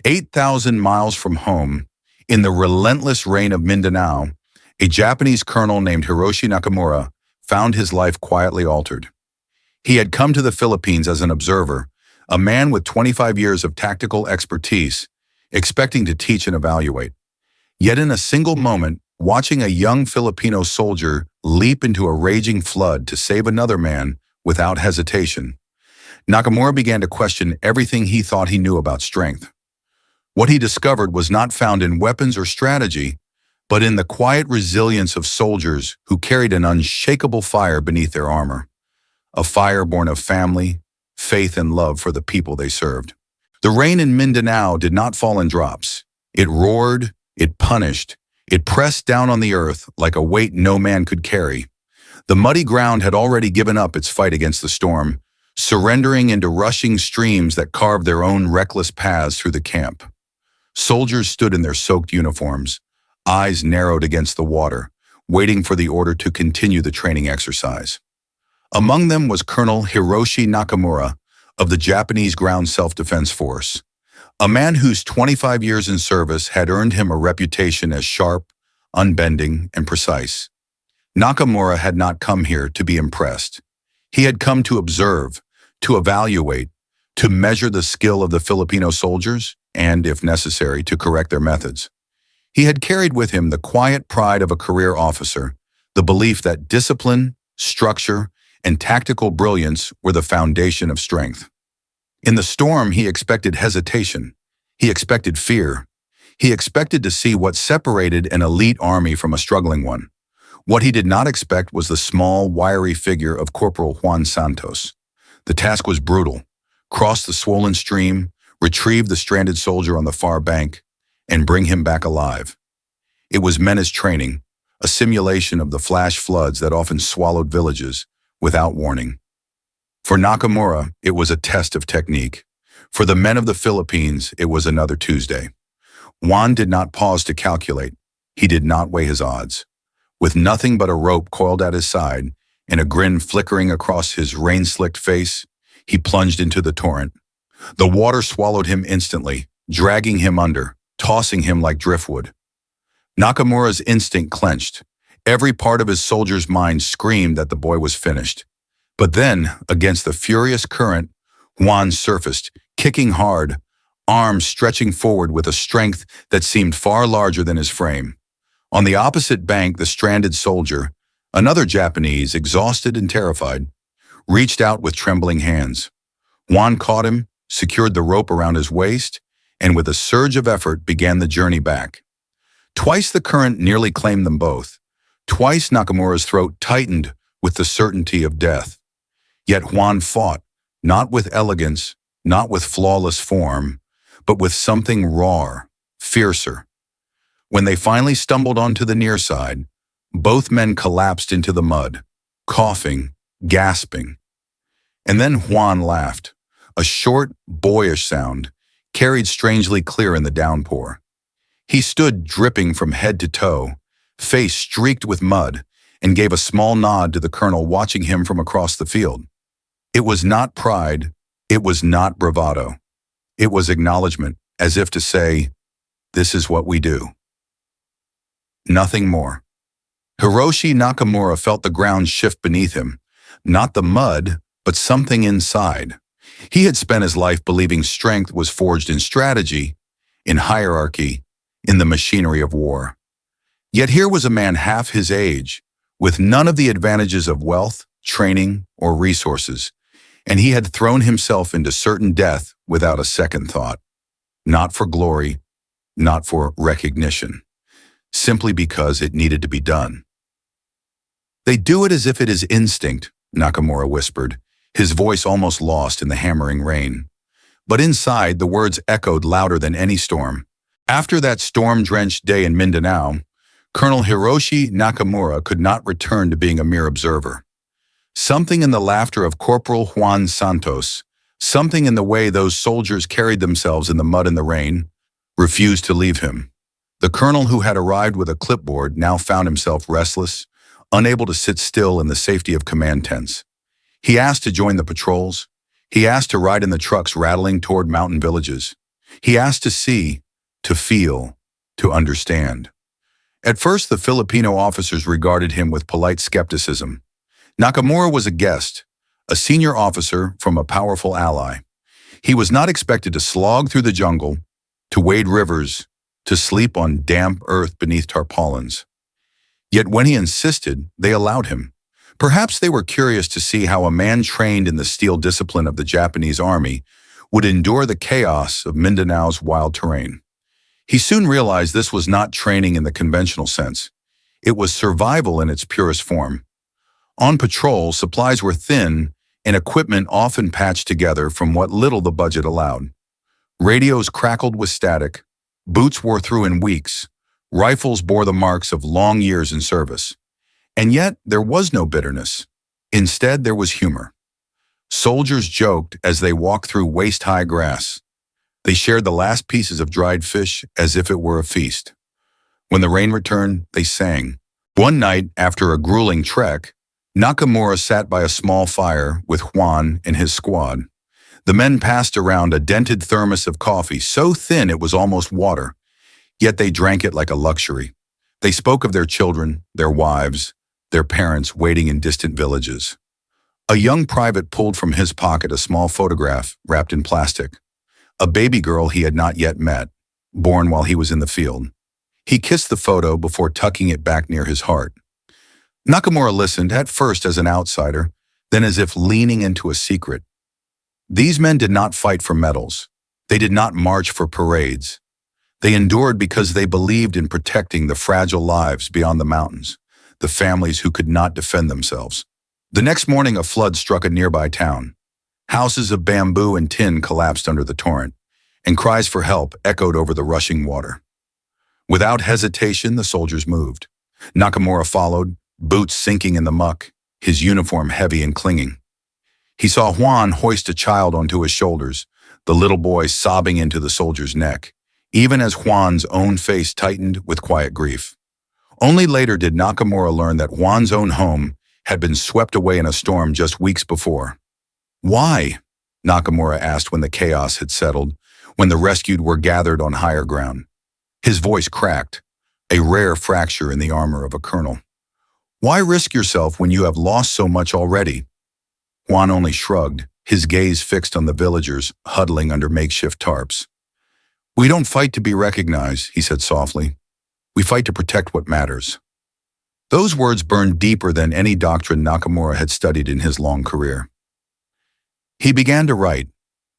8,000 miles from home, in the relentless rain of Mindanao, a Japanese colonel named Hiroshi Nakamura found his life quietly altered. He had come to the Philippines as an observer, a man with 25 years of tactical expertise, expecting to teach and evaluate. Yet in a single moment, watching a young Filipino soldier leap into a raging flood to save another man without hesitation, Nakamura began to question everything he thought he knew about strength. What he discovered was not found in weapons or strategy, but in the quiet resilience of soldiers who carried an unshakable fire beneath their armor, a fire born of family, faith, and love for the people they served. The rain in Mindanao did not fall in drops. It roared, it punished, it pressed down on the earth like a weight no man could carry. The muddy ground had already given up its fight against the storm, surrendering into rushing streams that carved their own reckless paths through the camp. Soldiers stood in their soaked uniforms, eyes narrowed against the water, waiting for the order to continue the training exercise. Among them was Colonel Hiroshi Nakamura of the Japanese Ground Self-Defense Force, a man whose 25 years in service had earned him a reputation as sharp, unbending, and precise. Nakamura had not come here to be impressed. He had come to observe, to evaluate, to measure the skill of the Filipino soldiers, and, if necessary, to correct their methods. He had carried with him the quiet pride of a career officer, the belief that discipline, structure, and tactical brilliance were the foundation of strength. In the storm, he expected hesitation. He expected fear. He expected to see what separated an elite army from a struggling one. What he did not expect was the small, wiry figure of Corporal Juan Santos. The task was brutal: cross the swollen stream, retrieve the stranded soldier on the far bank, and bring him back alive. It was menace training, a simulation of the flash floods that often swallowed villages without warning. For Nakamura, it was a test of technique. For the men of the Philippines, it was another Tuesday. Juan did not pause to calculate. He did not weigh his odds. With nothing but a rope coiled at his side and a grin flickering across his rain-slicked face, he plunged into the torrent. The water swallowed him instantly, dragging him under, tossing him like driftwood. Nakamura's instinct clenched. Every part of his soldier's mind screamed that the boy was finished. But then, against the furious current, Juan surfaced, kicking hard, arms stretching forward with a strength that seemed far larger than his frame. On the opposite bank, the stranded soldier, another Japanese, exhausted and terrified, reached out with trembling hands. Juan caught him, secured the rope around his waist, and with a surge of effort began the journey back. Twice the current nearly claimed them both. Twice Nakamura's throat tightened with the certainty of death. Yet Juan fought, not with elegance, not with flawless form, but with something rawer, fiercer. When they finally stumbled onto the near side, both men collapsed into the mud, coughing, gasping. And then Juan laughed, a short, boyish sound, carried strangely clear in the downpour. He stood dripping from head to toe, face streaked with mud, and gave a small nod to the colonel watching him from across the field. It was not pride, it was not bravado. It was acknowledgement, as if to say, "This is what we do." Nothing more. Hiroshi Nakamura felt the ground shift beneath him, not the mud, but something inside. He had spent his life believing strength was forged in strategy, in hierarchy, in the machinery of war. Yet here was a man half his age, with none of the advantages of wealth, training, or resources, and he had thrown himself into certain death without a second thought. Not for glory, not for recognition, simply because it needed to be done. "They do it as if it is instinct," Nakamura whispered, his voice almost lost in the hammering rain. But inside, the words echoed louder than any storm. After that storm-drenched day in Mindanao, Colonel Hiroshi Nakamura could not return to being a mere observer. Something in the laughter of Corporal Juan Santos, something in the way those soldiers carried themselves in the mud and the rain, refused to leave him. The colonel who had arrived with a clipboard now found himself restless, unable to sit still in the safety of command tents. He asked to join the patrols. He asked to ride in the trucks rattling toward mountain villages. He asked to see, to feel, to understand. At first, the Filipino officers regarded him with polite skepticism. Nakamura was a guest, a senior officer from a powerful ally. He was not expected to slog through the jungle, to wade rivers, to sleep on damp earth beneath tarpaulins. Yet when he insisted, they allowed him. Perhaps they were curious to see how a man trained in the steel discipline of the Japanese army would endure the chaos of Mindanao's wild terrain. He soon realized this was not training in the conventional sense. It was survival in its purest form. On patrol, supplies were thin and equipment often patched together from what little the budget allowed. Radios crackled with static, boots wore through in weeks, rifles bore the marks of long years in service. And yet, there was no bitterness. Instead, there was humor. Soldiers joked as they walked through waist-high grass. They shared the last pieces of dried fish as if it were a feast. When the rain returned, they sang. One night, after a grueling trek, Nakamura sat by a small fire with Juan and his squad. The men passed around a dented thermos of coffee, so thin it was almost water, yet they drank it like a luxury. They spoke of their children, their wives, their parents waiting in distant villages. A young private pulled from his pocket a small photograph wrapped in plastic. A baby girl he had not yet met, born while he was in the field. He kissed the photo before tucking it back near his heart. Nakamura listened, at first as an outsider, then as if leaning into a secret. These men did not fight for medals. They did not march for parades. They endured because they believed in protecting the fragile lives beyond the mountains, the families who could not defend themselves. The next morning, a flood struck a nearby town. Houses of bamboo and tin collapsed under the torrent, and cries for help echoed over the rushing water. Without hesitation, the soldiers moved. Nakamura followed, boots sinking in the muck, his uniform heavy and clinging. He saw Juan hoist a child onto his shoulders, the little boy sobbing into the soldier's neck, even as Juan's own face tightened with quiet grief. Only later did Nakamura learn that Juan's own home had been swept away in a storm just weeks before. Why? Nakamura asked when the chaos had settled, when the rescued were gathered on higher ground. His voice cracked, a rare fracture in the armor of a colonel. Why risk yourself when you have lost so much already? Juan only shrugged, his gaze fixed on the villagers huddling under makeshift tarps. We don't fight to be recognized, he said softly. We fight to protect what matters. Those words burned deeper than any doctrine Nakamura had studied in his long career. He began to write.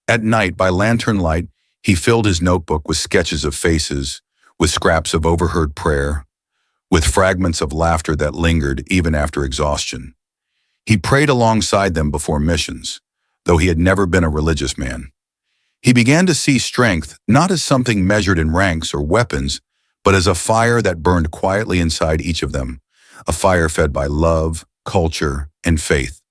At night, by lantern light, he filled his notebook with sketches of faces, with scraps of overheard prayer, with fragments of laughter that lingered even after exhaustion. He prayed alongside them before missions, though he had never been a religious man. He began to see strength not as something measured in ranks or weapons, but as a fire that burned quietly inside each of them, a fire fed by love, culture, and faith.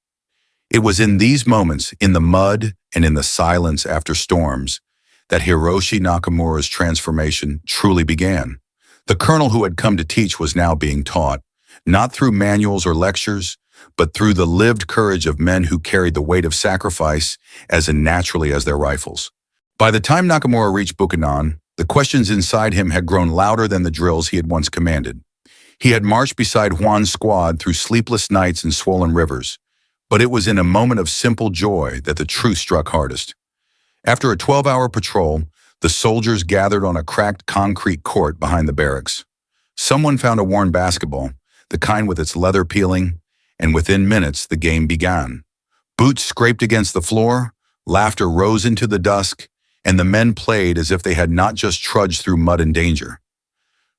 It was in these moments, in the mud and in the silence after storms, that Hiroshi Nakamura's transformation truly began. The colonel who had come to teach was now being taught, not through manuals or lectures, but through the lived courage of men who carried the weight of sacrifice as naturally as their rifles. By the time Nakamura reached Bukidnon, the questions inside him had grown louder than the drills he had once commanded. He had marched beside Juan's squad through sleepless nights and swollen rivers, but it was in a moment of simple joy that the truth struck hardest. After a 12-hour patrol, the soldiers gathered on a cracked concrete court behind the barracks. Someone found a worn basketball, the kind with its leather peeling, and within minutes the game began. Boots scraped against the floor, laughter rose into the dusk, and the men played as if they had not just trudged through mud and danger.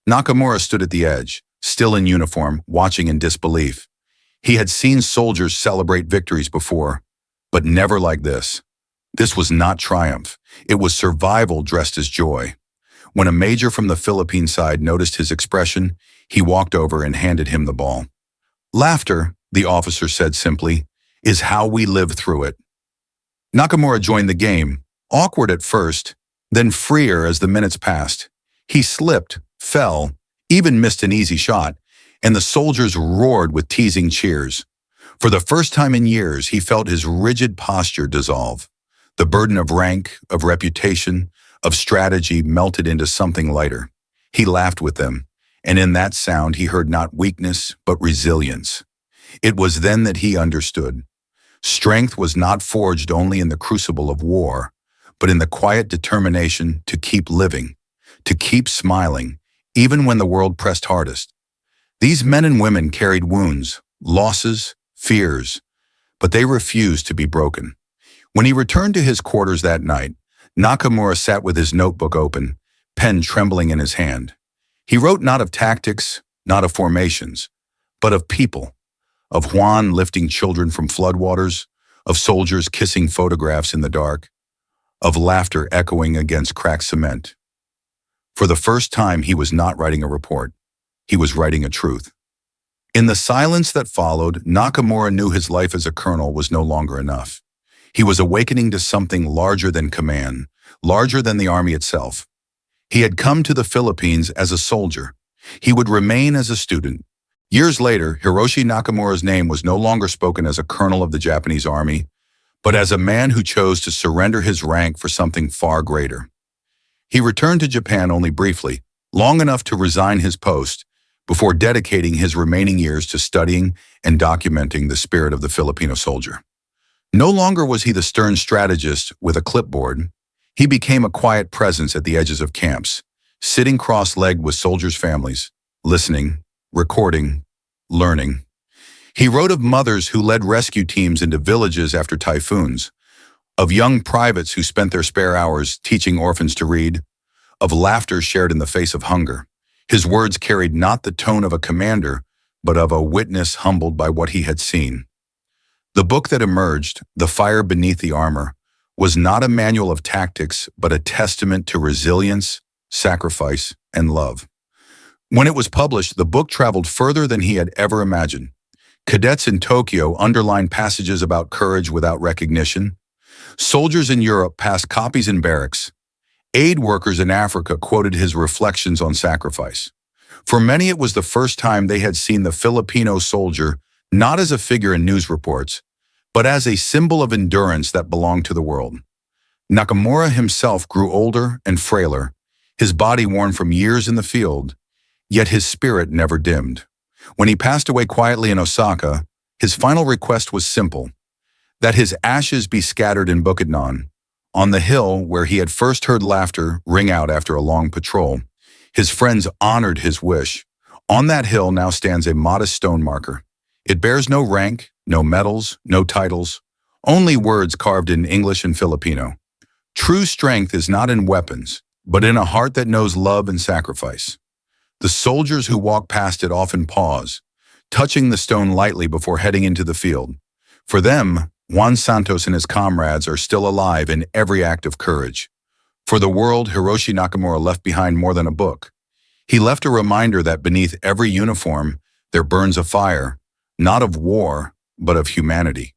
Nakamura stood at the edge, still in uniform, watching in disbelief. He had seen soldiers celebrate victories before, but never like this. This was not triumph. It was survival dressed as joy. When a major from the Philippine side noticed his expression, he walked over and handed him the ball. Laughter, the officer said simply, is how we live through it. Nakamura joined the game, awkward at first, then freer as the minutes passed. He slipped, fell, even missed an easy shot, and the soldiers roared with teasing cheers. For the first time in years, he felt his rigid posture dissolve. The burden of rank, of reputation, of strategy melted into something lighter. He laughed with them, and in that sound he heard not weakness, but resilience. It was then that he understood. Strength was not forged only in the crucible of war, but in the quiet determination to keep living, to keep smiling, even when the world pressed hardest. These men and women carried wounds, losses, fears, but they refused to be broken. When he returned to his quarters that night, Nakamura sat with his notebook open, pen trembling in his hand. He wrote not of tactics, not of formations, but of people, of Juan lifting children from floodwaters, of soldiers kissing photographs in the dark, of laughter echoing against cracked cement. For the first time, he was not writing a report. He was writing a truth. In the silence that followed, Nakamura knew his life as a colonel was no longer enough. He was awakening to something larger than command, larger than the army itself. He had come to the Philippines as a soldier. He would remain as a student. Years later, Hiroshi Nakamura's name was no longer spoken as a colonel of the Japanese army, but as a man who chose to surrender his rank for something far greater. He returned to Japan only briefly, long enough to resign his post, before dedicating his remaining years to studying and documenting the spirit of the Filipino soldier. No longer was he the stern strategist with a clipboard. He became a quiet presence at the edges of camps, sitting cross-legged with soldiers' families, listening, recording, learning. He wrote of mothers who led rescue teams into villages after typhoons, of young privates who spent their spare hours teaching orphans to read, of laughter shared in the face of hunger. His words carried not the tone of a commander, but of a witness humbled by what he had seen. The book that emerged, The Fire Beneath the Armor, was not a manual of tactics, but a testament to resilience, sacrifice, and love. When it was published, the book traveled further than he had ever imagined. Cadets in Tokyo underlined passages about courage without recognition. Soldiers in Europe passed copies in barracks. Aid workers in Africa quoted his reflections on sacrifice. For many, it was the first time they had seen the Filipino soldier not as a figure in news reports, but as a symbol of endurance that belonged to the world. Nakamura himself grew older and frailer, his body worn from years in the field, yet his spirit never dimmed. When he passed away quietly in Osaka, his final request was simple: that his ashes be scattered in Bukidnon, on the hill where he had first heard laughter ring out after a long patrol. His friends honored his wish. On that hill now stands a modest stone marker. It bears no rank, no medals, no titles, only words carved in English and Filipino. True strength is not in weapons, but in a heart that knows love and sacrifice. The soldiers who walk past it often pause, touching the stone lightly before heading into the field. For them, Juan Santos and his comrades are still alive in every act of courage. For the world, Hiroshi Nakamura left behind more than a book. He left a reminder that beneath every uniform there burns a fire, not of war, but of humanity.